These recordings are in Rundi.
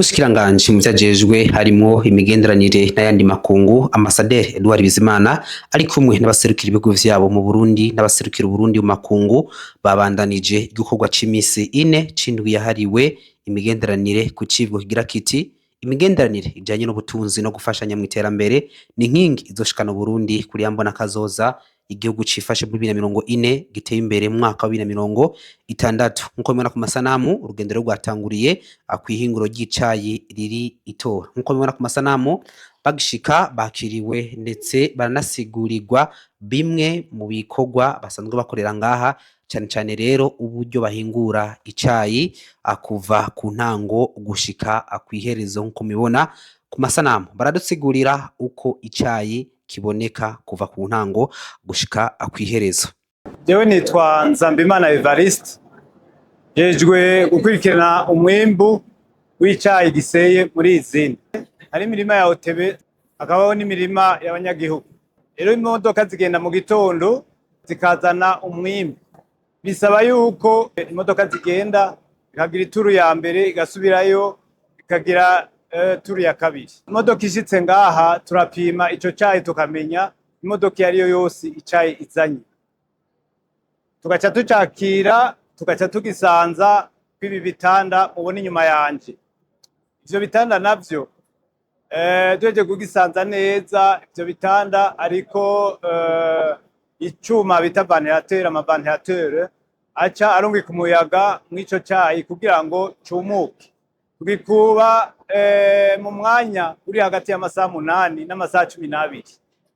Umushikiranganje mu vyajejwe harimo imigenderanire n'ayandi makungu Ambassadeur Edouard Bizimana ari kumwe n'abaserukira ibihugu vyabo mu Burundi n'abaserukira Burundi mu makungu babandanije igikorwa c'imisi 4 c'indwi yahariwe imigenderanire ku civugo kigira kiti imigenderanire ijanye n'ubutunzi no gufashanya mu iterambere ni nkingi izoshikana Burundi kuri yambona kazoza igihugu cifashe muri 2040 giteye imbere mu mwaka wa 2060 nkuko mubona ku masanamu urugendo rwatanguriye akwihinguro ry'icayi riri Itora nkuko mubona ku masanamu bagishika bakiriwe ndetse baranasigurirwa bimwe mu bikorwa basanzwe bakorera ngaha cyane cyane rero uburyo bahingura icayi akuva ku ntango gushika akwiherezo nkuko mubibona ku masanamu baradusigurira uko icayi kiboneka kuva ku ntango gushika akwiherezo. Jewe nitwa Nzambimana Evariste jejwe gukurikirana umwimbu w'icayi giseye muri izindi hari imirima ya OTB akabaho n'imirima y'abanyagihugu rero imodoka zigenda mu gitondo zikazana umwimbu bisaba yuko imodoka zigenda ikagira ituru ya mbere igasubirayo ikagira turu ya kabiri. Imodoka ishitse ngaha turapima ico cayi tukamenya imodoka yariyo yose icayi izanye tugaca tucakira tugaca tugisanza kwibi bitanda mubona inyuma yanje. Ivyo bitanda navyo duheje kugisanza neza ivyo bitanda ariko icuma bita ventilateur ama ventilateur aca arungika umuyaga mw'ico cayi kugira ngo cumuke tugikuba mu mwanya uri hagati y'amasaha 8 n'amasaha 12.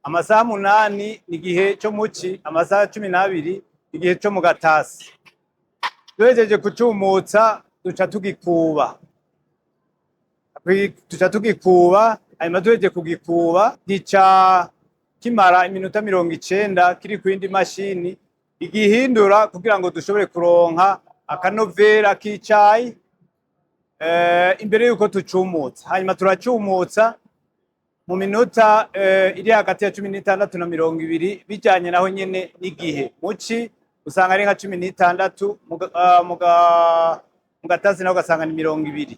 Amasaha 8 ni igihe cyo muci, amasaha 12 igihe cyo mu gatasi. Duhejeje kucumutsa duca tugikuba hanyuma duhejeje kugikuba gica kimara iminota 90 kiri kwindi mashini igihindura kugira ngo dushobore kuronka akanovera k'icayi imbere yuko tucumutsa. Hanyuma turacumutsa mu minota iri hagati ya 16 na 20 bijanye naho nyene n'igihe muci usanga ari nka 16 mu gatasi naho gasanga ni 20.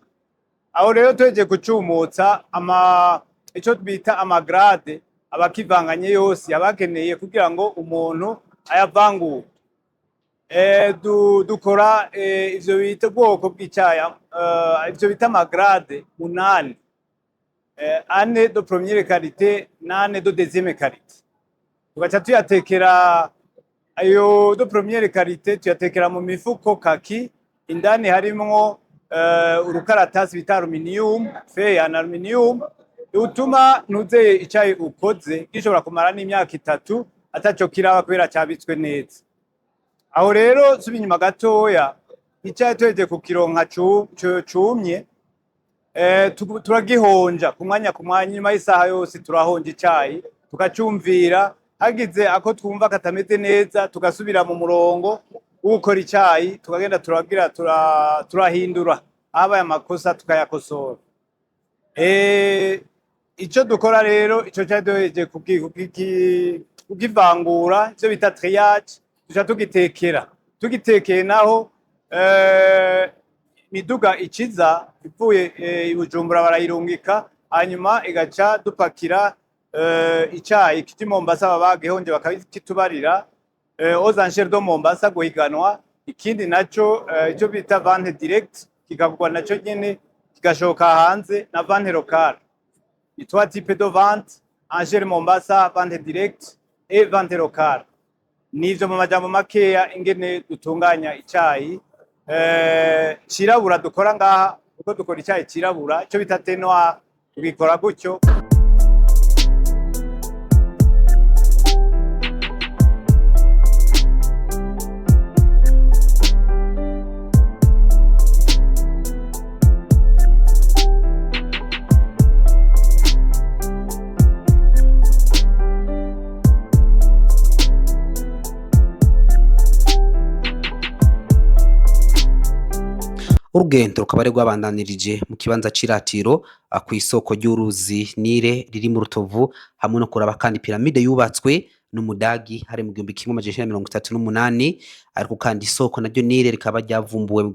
Aho rero tweje kucumutsa ico bita amagrade abakivanganye yose abakeneye kugira ngo umuntu ayavangure dukora ivyo bita bwoko bw'icaya ivyo bita amagrade 8 ane de première qualité nane de deuxième qualité tugaca tuyatekera ayo de première qualité tuyatekera mu mifuko kaki indani harimwo urukaratasi bita aluminium fe and aluminium utuma ntuzeye icayi ukoze gishobora kumara n'imyaka 3 ataco kiraba kubera cabitswe neza. Aho rero subi nyuma gatoya icayi tweje kukironka cumye turagihonja ku mwanya nyuma y'isaha yose turahonja icayi tukacumvira hagize ako twumva katameze neza tugasubira mu murongo ukora icayi tukagenda turahindura abaye amakosa tukayakosora. Ico dukora rero ico cayi tweje kugivangura ivyo bita triage tuja tugitekeye naho miduga ikiza ivuye ibujumbura barayirungika hanyuma igaca dupakira icayi kiti Mombasa babagehonje bakabitubarira aux enchères de Mombasa guhiganwa. Ikindi naco ico bita vente direct kikavugwa naco nyene kigashoka hanze na vente locale. Trois types de vente: enchères Mombasa, vente direct et vente locale. Nivyo mu majambo makeya ingene dutunganya icayi cirabura dukora ngaha uko dukora icayi cirabura ico bita tenwa tugikora gutyo. Urugendo rukaba rwabandanirije mu kibanza ciratiro kw'isoko ry'uruzi Nile riri mu Rutovu hamwe no kuraba kandi piramide yubatswe n'umudagi hari mu 1938 ariko kandi isoko naryo Nile rikaba ryavumbuwe mu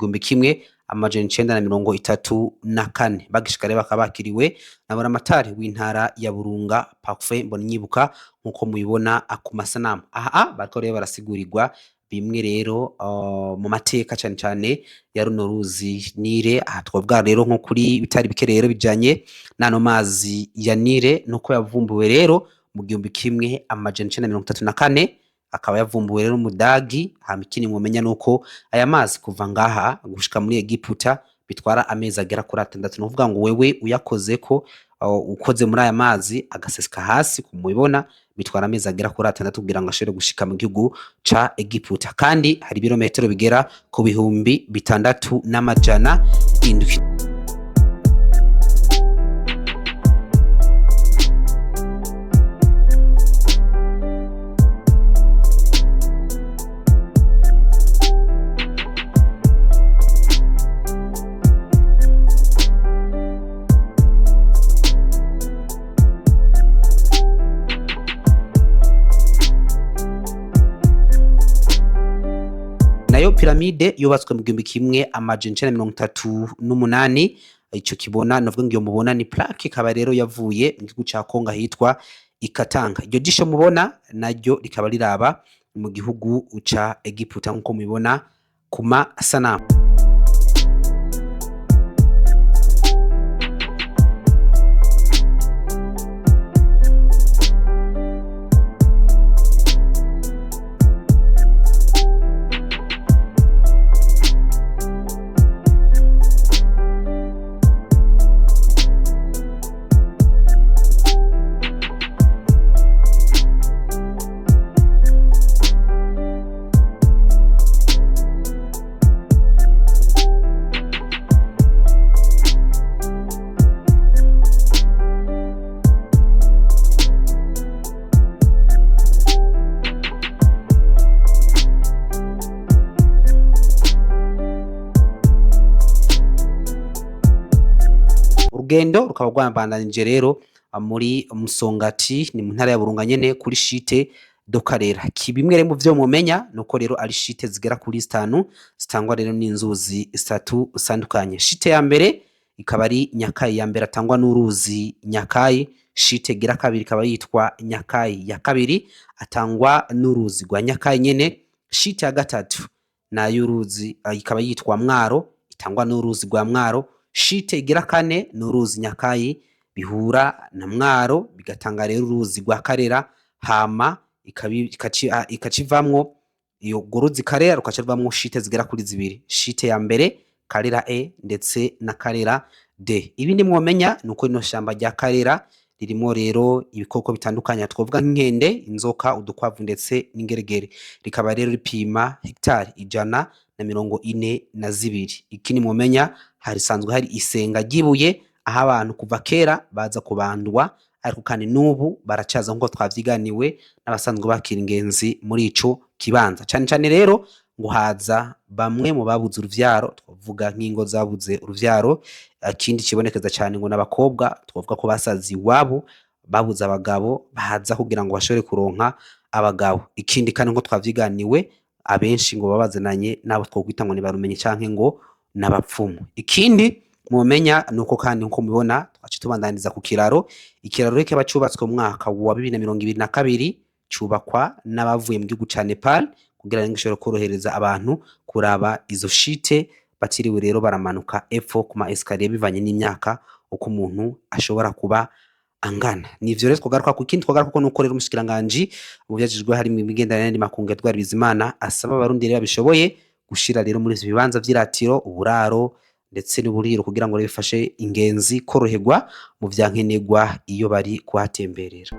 1934 bagishika rero bakaba bakiriwe na buramatari w'intara ya Burunga Parfait Mbonyibuka nkuko mubibona ku masanamu. Aha bariko rero barasigurirwa bimwe rero mu mateka cyane cyane ya runo ruzi Nile. Aha twavuga rero nko kuri bitari bike rero bijanye n'ano mazi ya Nile nuko yavumbuwe rero mu 1934 akaba yavumbuwe rero Mudagi. Hamikini mwomenya nuko aya mazi kuva ngaha gushika muri Egiputa bitwara amezi agera kuri 6. Nuvuga ngo wewe uyakoze ko ukoze muri aya mazi agaseseka hasi kumubibona bitwara amezi agera kuri 6 kugira ngo ashobore gushika mu gihugu ca Egiputa, kandi hari ibirometero bigera ku 6,600. Nayo piramide yubatswe mu 1938. Ico kibona navuga ngo mubona ni plaque, ikaba rero yavuye mu gihugu ca Kongo hitwa Ikatanga. Iryo jisho mubona naryo rikaba riraba mu gihugu ca Egiputa nkuko mubibona ku masanamu. Urugendo rukaba rwambandanije rero muri Musongati ni mu ntara ya Burunga nyene kuri shite do Karera. Kibimwe rero mu vyo mumenya nuko rero ari shite zigera kuri 5 zitangwa rero n'inzuzi 3 usandukanye. Shite ya mbere ikaba ari Nyakayi ya mbere atangwa n'uruzi Nyakayi. Shite gira kabiri ikaba yitwa Nyakayi ya kabiri atangwa n'uruzi rwa Nyakayi nyene. Shite ya gatatu na y'uruzi ikaba yitwa Mwaro itangwa n'uruzi rwa Mwaro. Shite igira kane n'uruzi Nyakayi bihura na Mwaro bigatanga rero uruzi rwa Karera, hama ikacivamwo iyo guruzi Karera rukacivamwo shite zigera kuri 2. Shite ya mbere Karera E ndetse na Karera D. Ibindi mwomenya nuko ino shamba rya Karera ririmo rero ibikoko bitandukanye twavuga nk'inkende, inzoka, udukwavu ndetse n'ingeregere. Rikaba rero ripima hectare 142. Ikini mwomenya hari sanzwe hari isenga gibuye aho abantu kuva kera baza kubandwa, ariko kandi nubu baracaza nko twavyiganiwe n'abasanzwe bakira ingenzi muri ico kibanza. Cyane cyane rero ngo haza bamwe mu babuze uruvyaro, twavuga nk'ingo zabuze uruvyaro. Ikindi kibonekeza cyane ngo n'abakobwa twavuga ko basazi wabo babuze abagabo baza kugira ngo bashobore kuronka abagabo. Ikindi kandi ngo twavyiganiwe abenshi ngo babazananye nabo twokwita ngo ni barumenye canke ngo n'abapfumu. Ikindi mumenya nuko kandi nko mubibona twaci tubandaniza ku kiraro. Ikiraro reke bacubatswe mu mwaka wa 2022 cubakwa n'abavuye mu gihugu ca Nepal kugira ngo gishobore korohereza abantu kuraba izo shite batiriwe rero baramanuka epfo ku ma escalier bivanye n'imyaka uko umuntu ashobora kuba angana. Nivyo rero twagaruka ku kindi twagaruka ko nuko rero umushikiranganje mu byajijwe hari mu migenderanire n'andi makungu Edouard Bizimana asaba abarundi rero bishoboye gushira rero muri ibibanza vy'iratiro, uburaro ndetse n'uburiro kugira ngo bifashe ingenzi koroherwa mu vyankenegwa iyo bari kuhatemberera.